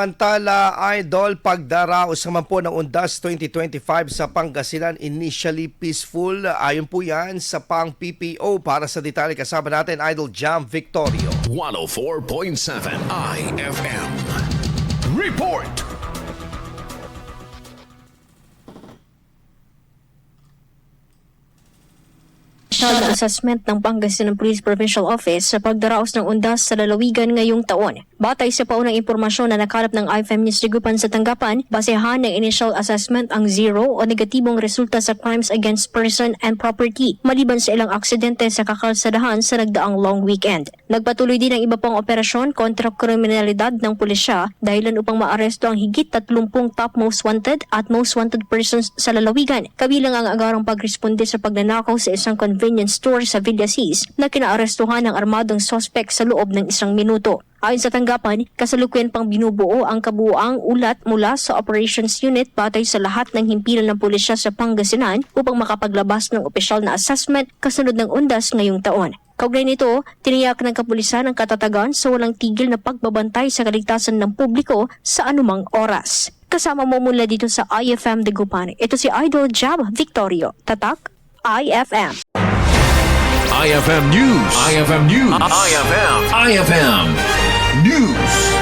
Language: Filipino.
Samantala, Idol, pagdaraos naman po ng Undas 2025 sa Pangasinan, initially peaceful. Ayon po yan sa pang PPO. Para sa detalye, kasama natin Idol Jam Victorio. 104.7 IFM Report. Na assessment ng Pangasinan Police Provincial Office sa pagdaraos ng undas sa lalawigan ngayong taon. Batay sa paunang impormasyon na nakalap ng IFM News Ligupan sa tanggapan, basehan ng initial assessment ang zero o negatibong resulta sa crimes against person and property, maliban sa ilang aksidente sa kakalsadahan sa nagdaang long weekend. Nagpatuloy din ang iba pang operasyon kontra kriminalidad ng pulisya dahilan upang maaresto ang higit 30 top most wanted at most wanted persons sa lalawigan, kabilang ang agarang pagresponde sa pagnanakaw sa isang convenience store sa Villasis na kinaarestuhan ng armadong sospek sa loob ng 1 minuto. Ayon sa tanggapan, kasalukuyan pang binubuo ang kabuuang ulat mula sa Operations Unit batay sa lahat ng himpilan ng pulisya sa Pangasinan upang makapaglabas ng opisyal na assessment kasunod ng undas ngayong taon. Kaugnay nito, tiniyak ng kapulisan ang katatagan sa walang tigil na pagbabantay sa kaligtasan ng publiko sa anumang oras. Kasama mo mula dito sa IFM Dagupan, ito si Idol Jam Victorio. Tatak, IFM. IFM News. IFM News. IFM News.